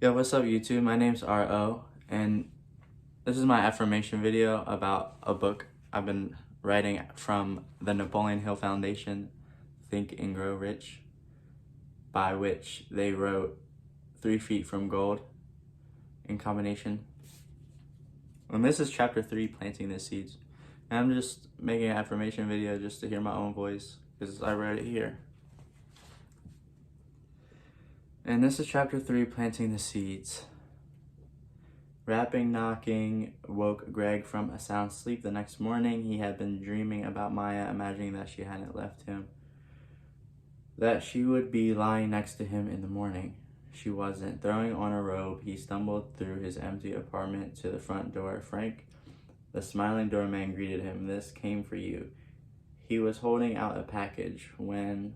Yo, what's up YouTube? My name's R.O. and this is my affirmation video about a book I've been writing from the Napoleon Hill Foundation, Think and Grow Rich, by which they wrote 3 Feet from Gold in combination. And this is chapter 3, Planting the Seeds. And I'm just making an affirmation video just to hear my own voice because I wrote it here. And this is chapter 3, Planting the Seeds. Rapping knocking woke Greg from a sound sleep the next morning. He had been dreaming about Maya, imagining that she hadn't left him, that she would be lying next to him in the morning. She wasn't. Throwing on a robe, he stumbled through his empty apartment to the front door. Frank, the smiling doorman, greeted him. "This came for you." He was holding out a package when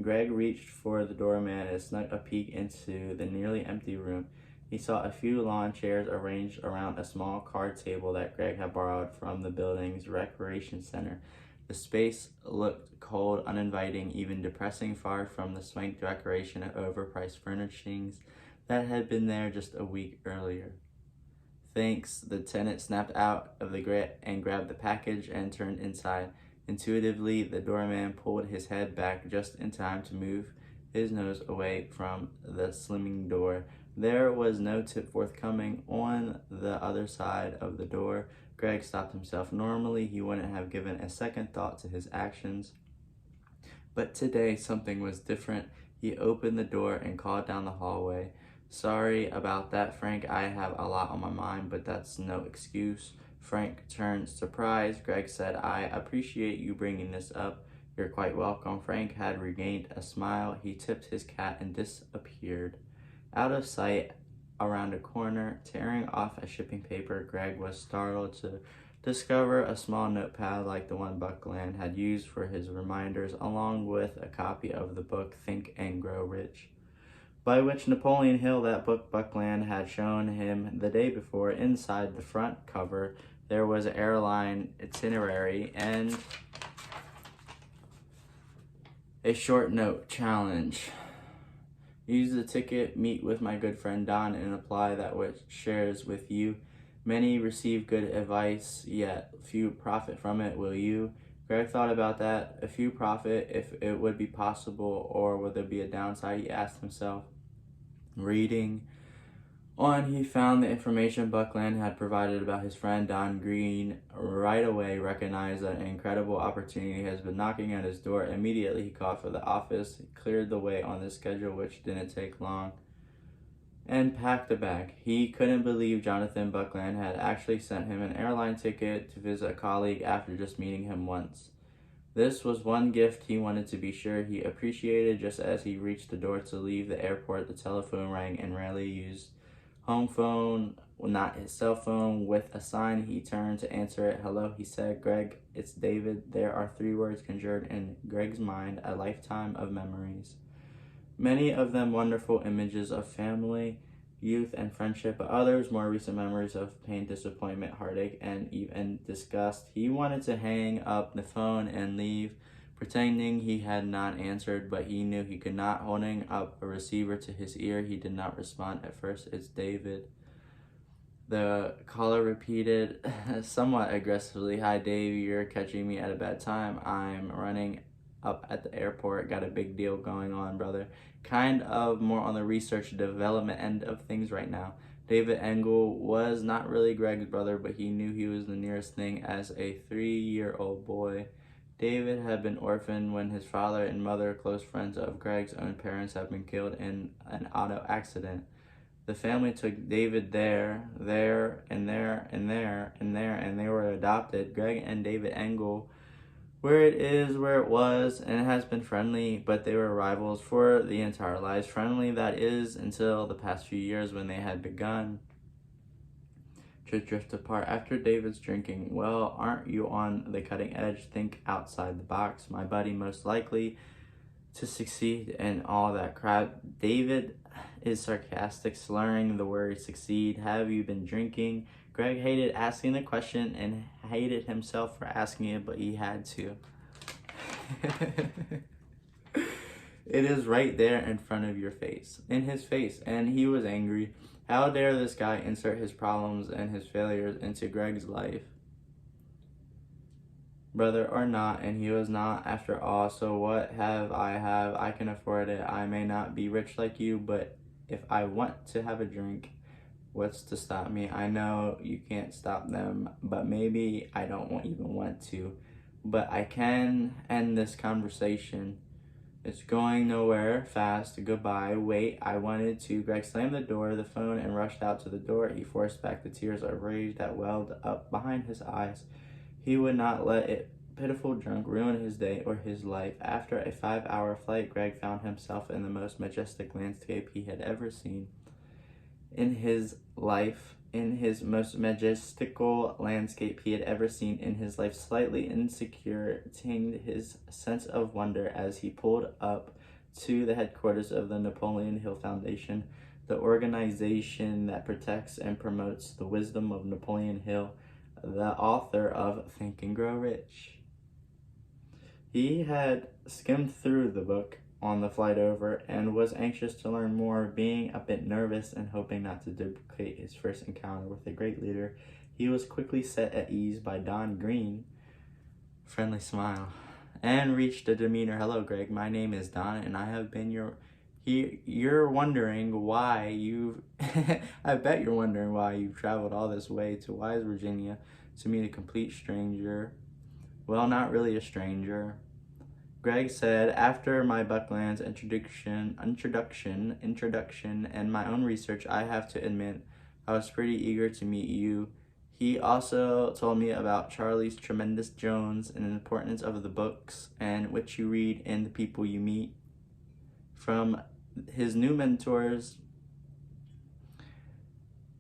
Greg reached for the doorman and snuck a peek into the nearly empty room. He saw a few lawn chairs arranged around a small card table that Greg had borrowed from the building's recreation center. The space looked cold, uninviting, even depressing, far from the swank decoration and overpriced furnishings that had been there just a week earlier. "Thanks," the tenant snapped out of the grit and grabbed the package and turned inside. Intuitively, the doorman pulled his head back just in time to move his nose away from the slimming door. There was no tip forthcoming. On the other side of the door, Greg stopped himself. Normally, he wouldn't have given a second thought to his actions, but today something was different. He opened the door and called down the hallway. "Sorry about that, Frank. I have a lot on my mind, but that's no excuse." Frank turned surprised. Greg said, "I appreciate you bringing this up." "You're quite welcome." Frank had regained a smile. He tipped his cat and disappeared. Out of sight around a corner, tearing off a shipping paper, Greg was startled to discover a small notepad like the one Buckland had used for his reminders, along with a copy of the book Think and Grow Rich, by which Napoleon Hill, that book Buckland had shown him the day before. Inside the front cover, there was an airline itinerary and a short note: challenge. "Use the ticket, meet with my good friend Don, and apply that which shares with you. Many receive good advice, yet few profit from it. Will you?" Greg thought about that. A few profit, if it would be possible, or would there be a downside, he asked himself. Reading on, he found the information Buckland had provided about his friend Don Green. Right away recognized that an incredible opportunity has been knocking at his door. Immediately he called for the office, cleared the way on the schedule, which didn't take long, and packed a bag. He couldn't believe Jonathan Buckland had actually sent him an airline ticket to visit a colleague after just meeting him once. This was one gift he wanted to be sure he appreciated. Just as he reached the door to leave the airport, the telephone rang, and rarely used home phone, not his cell phone. With a sign, he turned to answer it. "Hello," he said. "Greg, it's David." There are 3 words conjured in Greg's mind, a lifetime of memories. Many of them wonderful images of family, youth, and friendship, but others more recent memories of pain, disappointment, heartache, and even disgust. He wanted to hang up the phone and leave, pretending he had not answered, but he knew he could not. Holding up a receiver to his ear, he did not respond at first. "It's David." The caller repeated somewhat aggressively, "Hi, Dave. You're catching me at a bad time. I'm running up at the airport. Got a big deal going on, brother. Kind of more on the research and development end of things right now." David Engel was not really Greg's brother, but he knew he was the nearest thing as a 3-year-old boy. David had been orphaned when his father and mother, close friends of Greg's own parents, had been killed in an auto accident. The family took David there, and they were adopted. Greg and David Engel, where it was, and it has been friendly, but they were rivals for the entire lives. Friendly, that is, until the past few years when they had begun to drift apart. After David's drinking, "Well, aren't you on the cutting edge? Think outside the box. My buddy most likely to succeed," and all that crap. David is sarcastic, slurring the word succeed. "Have you been drinking?" Greg hated asking the question and hated himself for asking it, but he had to. It is right there in front of your face, in his face, and he was angry. How dare this guy insert his problems and his failures into Greg's life? Brother or not, and he was not after all, so what have, I can afford it. I may not be rich like you, but if I want to have a drink, what's to stop me? I know you can't stop them, but maybe I don't even want to. But I can end this conversation. It's going nowhere fast. Goodbye. Wait, I wanted to. Greg slammed the door, the phone, and rushed out to the door. He forced back the tears of rage that welled up behind his eyes. He would not let a pitiful drunk ruin his day or his life. After a 5-hour flight, Greg found himself in the most majestic landscape he had ever seen in his life. In his most majestical landscape he had ever seen in his life. Slightly insecure tinged his sense of wonder as he pulled up to the headquarters of the Napoleon Hill Foundation, the organization that protects and promotes the wisdom of Napoleon Hill, the author of Think and Grow Rich. He had skimmed through the book on the flight over and was anxious to learn more, being a bit nervous and hoping not to duplicate his first encounter with a great leader. He was quickly set at ease by Don Green, friendly smile, and reached a demeanor. Hello, Greg. My name is Don, and I have been You're wondering why you've... I bet you're wondering why you've traveled all this way to Wise, Virginia to meet a complete stranger. Well, not really a stranger. Greg said, after my Bucklands introduction, and my own research, I have to admit I was pretty eager to meet you. He also told me about Charles Tremendous Jones and the importance of the books and which you read and the people you meet. From his new mentors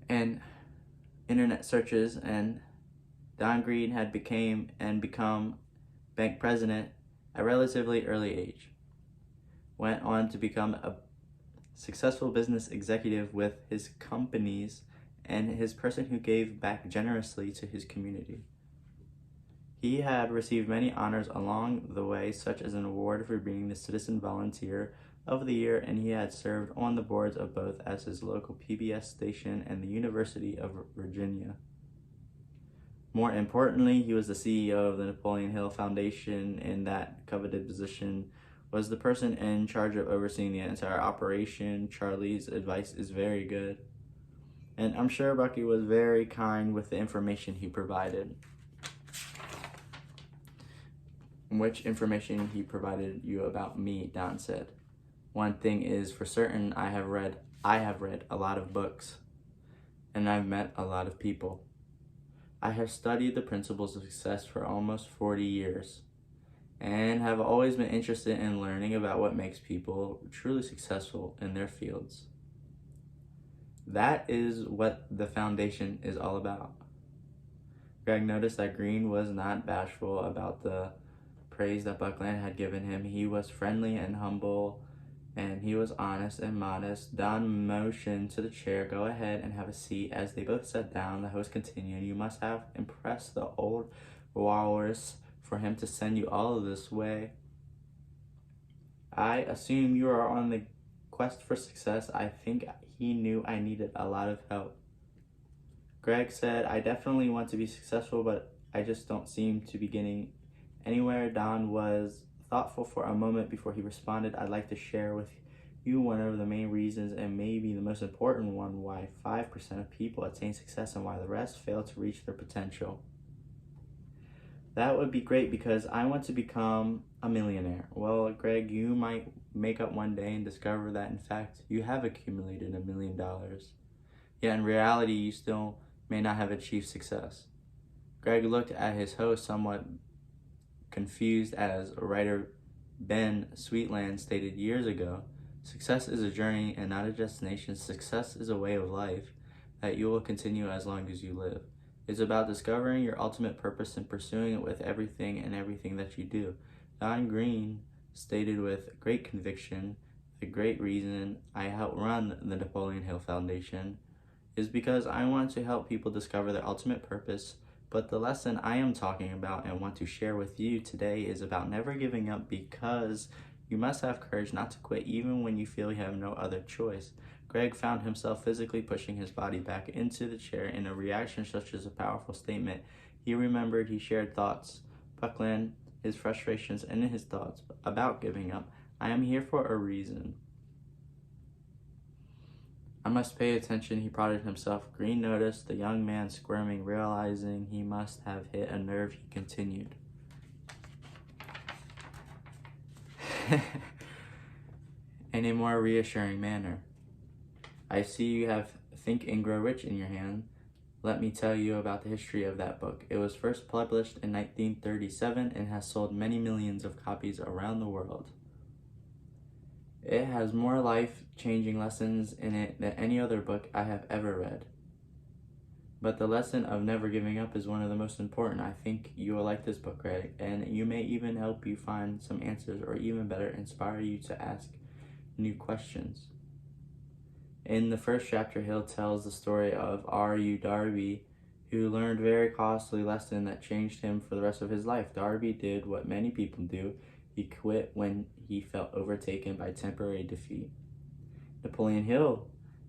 and internet searches, and Don Green had become bank president at a relatively early age. Went on to become a successful business executive with his companies and his person who gave back generously to his community. He had received many honors along the way, such as an award for being the Citizen Volunteer of the Year, and he had served on the boards of both as his local PBS station and the University of Virginia. More importantly, he was the CEO of the Napoleon Hill Foundation. In that coveted position was the person in charge of overseeing the entire operation. Charlie's advice is very good, and I'm sure Bucky was very kind with the information he provided. Which information he provided you about me, Don said. One thing is for certain, I have read a lot of books, and I've met a lot of people. I have studied the principles of success for almost 40 years and have always been interested in learning about what makes people truly successful in their fields. That is what the foundation is all about. Greg noticed that Green was not bashful about the praise that Buckland had given him. He was friendly and humble, and he was honest and modest. Don motioned to the chair. Go ahead and have a seat. As they both sat down, the host continued, you must have impressed the old walrus for him to send you all of this way. I assume you are on the quest for success. I think he knew I needed a lot of help. Greg said, I definitely want to be successful, but I just don't seem to be getting anywhere. Don was thoughtful for a moment before he responded, I'd like to share with you one of the main reasons, and maybe the most important one, why 5% of people attain success and why the rest fail to reach their potential. That would be great because I want to become a millionaire. Well, Greg, you might wake up one day and discover that in fact you have accumulated $1 million. Yet in reality, you still may not have achieved success. Greg looked at his host somewhat confused, as writer Ben Sweetland stated years ago, success is a journey and not a destination. Success is a way of life that you will continue as long as you live. It's about discovering your ultimate purpose and pursuing it with everything that you do. Don Green stated with great conviction, the great reason I help run the Napoleon Hill Foundation is because I want to help people discover their ultimate purpose. But the lesson I am talking about and want to share with you today is about never giving up because You must have courage not to quit even when you feel you have no other choice. Greg found himself physically pushing his body back into the chair in a reaction such as a powerful statement. He remembered he shared thoughts, Buckland, his frustrations, and his thoughts about giving up. I am here for a reason. I must pay attention, he prodded himself. Green noticed the young man squirming, realizing he must have hit a nerve. He continued. In a more reassuring manner. I see you have Think and Grow Rich in your hand. Let me tell you about the history of that book. It was first published in 1937 and has sold many millions of copies around the world. It has more life-changing lessons in it than any other book I have ever read. But the lesson of never giving up is one of the most important. I think you will like this book, Greg, and you may even help you find some answers, or even better, inspire you to ask new questions. In the first chapter, Hill tells the story of R.U. Darby, who learned a very costly lesson that changed him for the rest of his life. Darby did what many people do. He quit when he felt overtaken by temporary defeat. Napoleon Hill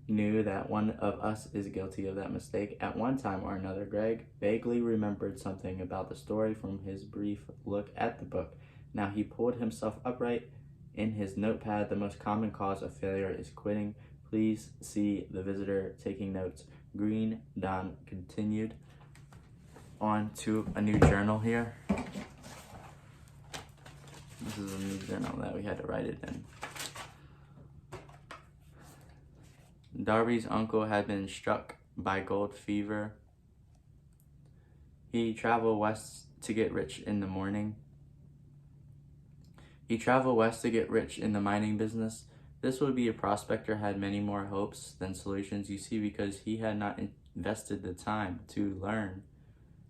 knew that one of us is guilty of that mistake at one time or another. Greg vaguely remembered something about the story from his brief look at the book. Now he pulled himself upright in his notepad. The most common cause of failure is quitting. Please see the visitor taking notes. Green Don continued on to a new journal here. This is a new journal that we had to write it in. Darby's uncle had been struck by gold fever. He traveled west to get rich in the mining business. This would be a prospector had many more hopes than solutions, you see, because he had not invested the time to learn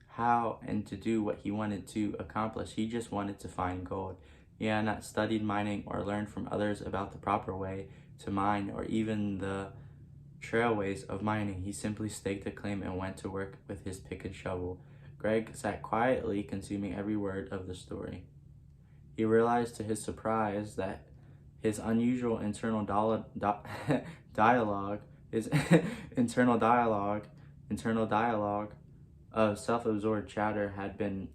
how and to do what he wanted to accomplish. He just wanted to find gold. He had not studied mining or learned from others about the proper way to mine or even the trailways of mining. He simply staked a claim and went to work with his pick and shovel. Greg sat quietly, consuming every word of the story. He realized to his surprise that his unusual internal dialogue of self-absorbed chatter had been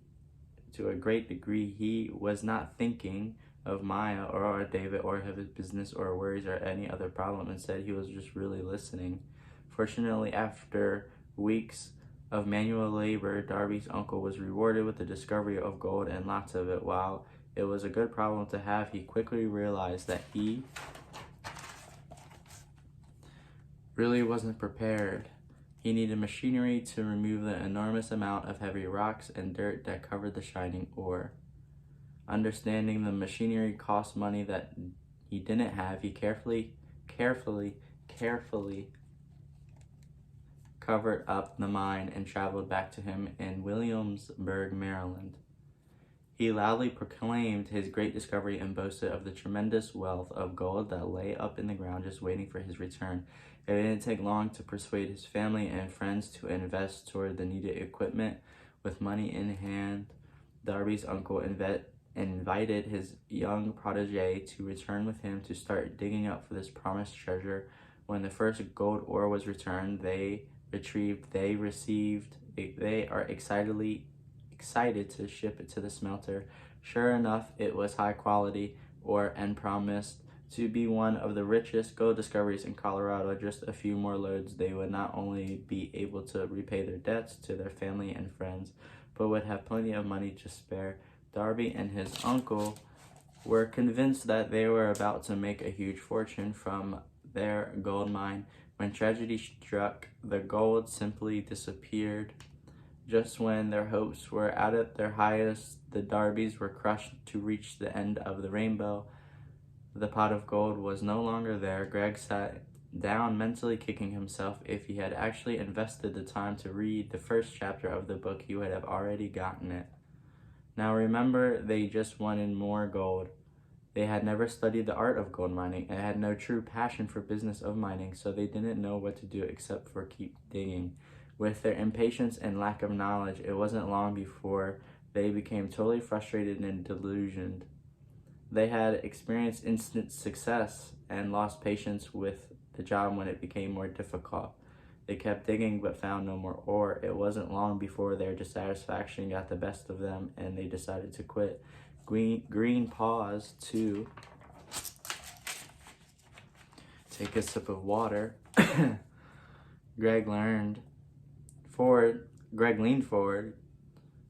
to a great degree. He was not thinking of Maya or David or of his business or worries or any other problem. Instead, he was just really listening. Fortunately, after weeks of manual labor, Darby's uncle was rewarded with the discovery of gold and lots of it. While it was a good problem to have, he quickly realized that he really wasn't prepared. He needed machinery to remove the enormous amount of heavy rocks and dirt that covered the shining ore. Understanding the machinery cost money that he didn't have, he carefully covered up the mine and traveled back to him in Williamsburg, Maryland. He loudly proclaimed his great discovery and boasted of the tremendous wealth of gold that lay up in the ground just waiting for his return. It didn't take long to persuade his family and friends to invest toward the needed equipment. With money in hand, Darby's uncle invited his young protege to return with him to start digging up for this promised treasure. When the first gold ore was returned, they are excited to ship it to the smelter. Sure enough, it was high quality ore and promised to be one of the richest gold discoveries in Colorado. Just a few more loads, they would not only be able to repay their debts to their family and friends, but would have plenty of money to spare. Darby and his uncle were convinced that they were about to make a huge fortune from their gold mine. When tragedy struck, the gold simply disappeared. Just when their hopes were at their highest, the Darbys were crushed to reach the end of the rainbow. The pot of gold was no longer there. Greg sat down, mentally kicking himself. If he had actually invested the time to read the first chapter of the book, he would have already gotten it. Now remember, they just wanted more gold. They had never studied the art of gold mining and had no true passion for business of mining, so they didn't know what to do except for keep digging. With their impatience and lack of knowledge, it wasn't long before they became totally frustrated and delusioned. They had experienced instant success and lost patience with the job when it became more difficult. They kept digging but found no more ore. It wasn't long before their dissatisfaction got the best of them and they decided to quit. Green paused to take a sip of water. Greg leaned forward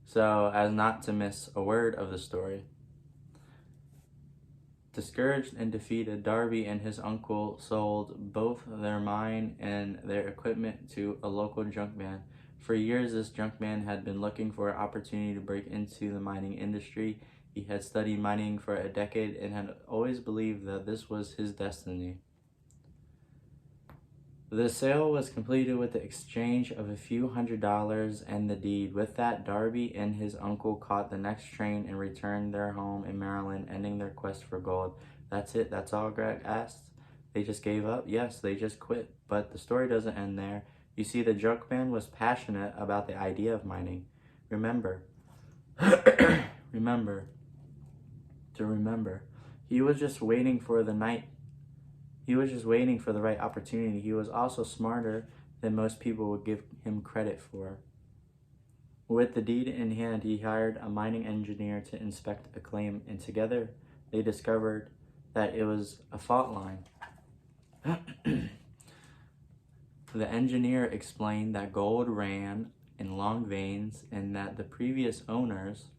so as not to miss a word of the story. Discouraged and defeated, Darby and his uncle sold both their mine and their equipment to a local junkman. For years, this junkman had been looking for an opportunity to break into the mining industry. He had studied mining for a decade and had always believed that this was his destiny. The sale was completed with the exchange of a few $100s and the deed. With that, Darby and his uncle caught the next train and returned their home in Maryland, ending their quest for gold. That's it? That's all? Greg asked. They just gave up? Yes, they just quit. But the story doesn't end there. You see, the junkman was passionate about the idea of mining. Remember. remember. He was just waiting for the right opportunity. He was also smarter than most people would give him credit for. With the deed in hand, he hired a mining engineer to inspect a claim, and together they discovered that it was a fault line. The engineer explained that gold ran in long veins and that the previous owners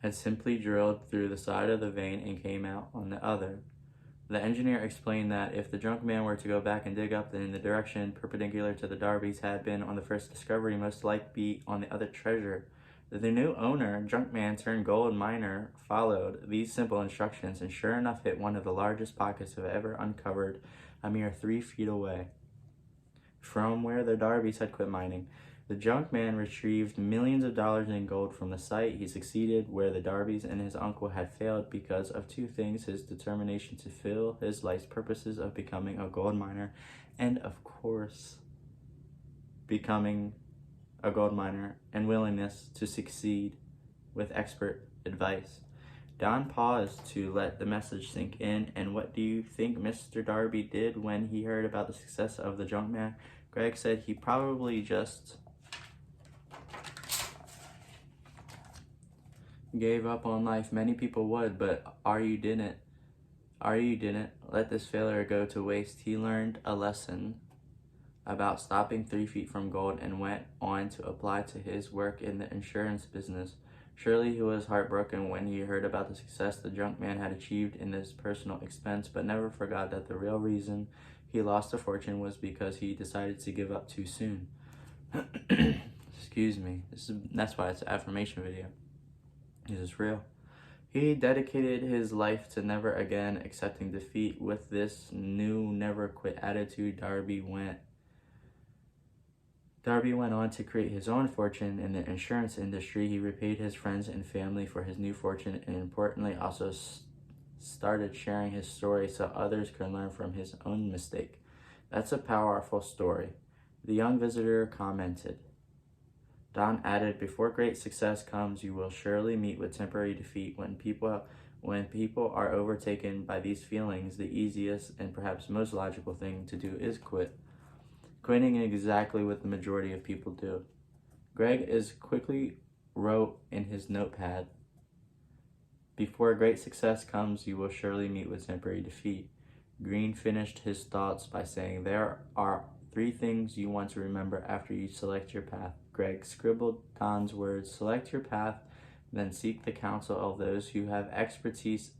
had simply drilled through the side of the vein and came out on the other. The engineer explained that if the junkman were to go back and dig up in the direction perpendicular to the Darbys had been on the first discovery, most likely be on the other treasure. The new owner, junkman turned gold miner, followed these simple instructions and sure enough hit one of the largest pockets I've ever uncovered, a mere 3 feet away from where the Darbys had quit mining. The junkman retrieved millions of dollars in gold from the site. He succeeded where the Darbys and his uncle had failed because of 2 things: his determination to fulfill his life's purposes of becoming a gold miner, and of course, becoming a gold miner, and willingness to succeed with expert advice. Don paused to let the message sink in. And what do you think Mr. Darby did when he heard about the success of the junkman? Greg said he probably just gave up on life. Many people would, but you didn't let this failure go to waste. He learned a lesson about stopping 3 feet from gold and went on to apply to his work in the insurance business. Surely he was heartbroken when he heard about the success the junkman had achieved in his personal expense, but never forgot that the real reason he lost a fortune was because he decided to give up too soon. Excuse me. That's why it's an affirmation video. This is real. He dedicated his life to never again accepting defeat. With this new never quit attitude, Darby went on to create his own fortune in the insurance industry. He repaid his friends and family for his new fortune and importantly also started sharing his story so others could learn from his own mistake. That's a powerful story. The young visitor commented. Don added, before great success comes, you will surely meet with temporary defeat. When people are overtaken by these feelings, the easiest and perhaps most logical thing to do is quit. Quitting is exactly what the majority of people do. Greg quickly wrote in his notepad, before great success comes, you will surely meet with temporary defeat. Green finished his thoughts by saying, there are 3 things you want to remember after you select your path. Greg scribbled Don's words, select your path, then seek the counsel of those who have expertise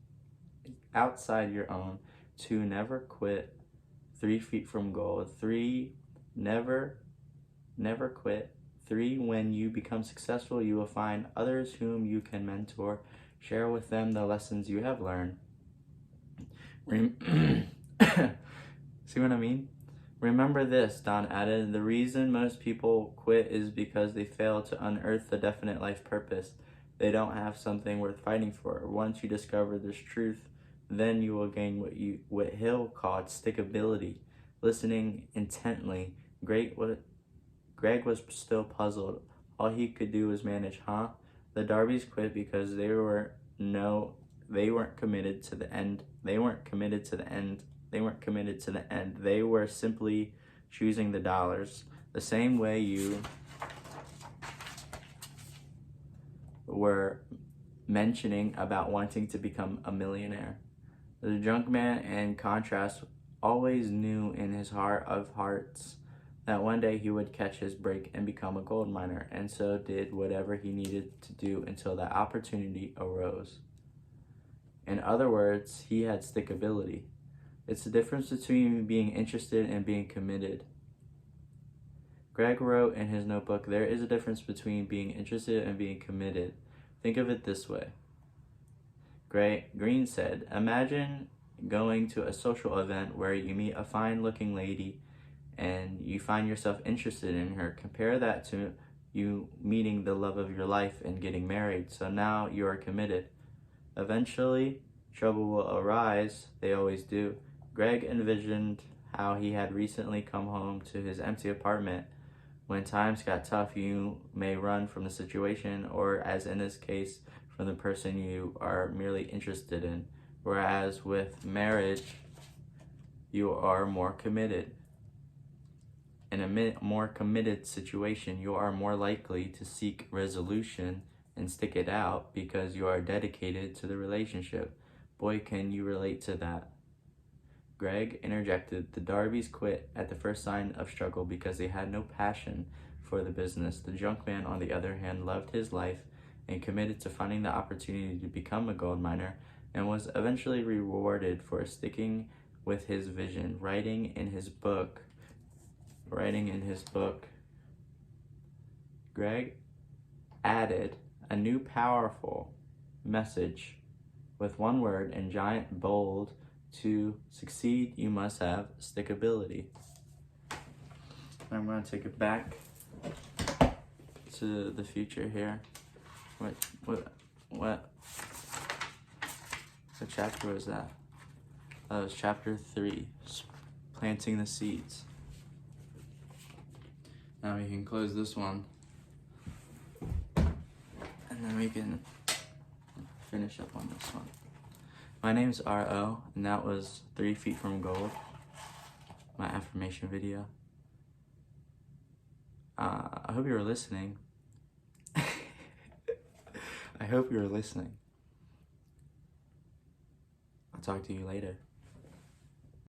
outside your own. 2, never quit. 3 feet from goal. 3, never quit. 3, when you become successful, you will find others whom you can mentor. Share with them the lessons you have learned. See what I mean? Remember this, Don added, the reason most people quit is because they fail to unearth the definite life purpose. They don't have something worth fighting for. Once you discover this truth, then you will gain what Hill called stickability. Listening intently, Greg was still puzzled. All he could do was manage, The Darbys quit because there They weren't committed to the end. They weren't committed to the end. They weren't committed to the end. They were simply choosing the dollars. The same way you were mentioning about wanting to become a millionaire. The drunk man, in contrast, always knew in his heart of hearts that one day he would catch his break and become a gold miner, and so did whatever he needed to do until that opportunity arose. In other words, he had stickability. It's the difference between being interested and being committed. Greg wrote in his notebook, there is a difference between being interested and being committed. Think of it this way. Green said, imagine going to a social event where you meet a fine-looking lady and you find yourself interested in her. Compare that to you meeting the love of your life and getting married. So now you are committed. Eventually, trouble will arise. They always do. Greg envisioned how he had recently come home to his empty apartment. When times got tough, you may run from the situation, or as in this case, from the person you are merely interested in. Whereas with marriage, you are more committed. In a more committed situation, you are more likely to seek resolution and stick it out because you are dedicated to the relationship. Boy, can you relate to that. Greg interjected, the Darbys quit at the first sign of struggle because they had no passion for the business. The junk man, on the other hand, loved his life and committed to finding the opportunity to become a gold miner, and was eventually rewarded for sticking with his vision. Writing in his book, Greg added a new powerful message with one word in giant bold: to succeed, you must have stickability. I'm going to take it back to the future here. What chapter was that? That was chapter 3, planting the seeds. Now we can close this one, and then we can finish up on this one. My name is R.O., and that was 3 Feet from Gold, my affirmation video. I hope you were listening. I hope you were listening. I'll talk to you later.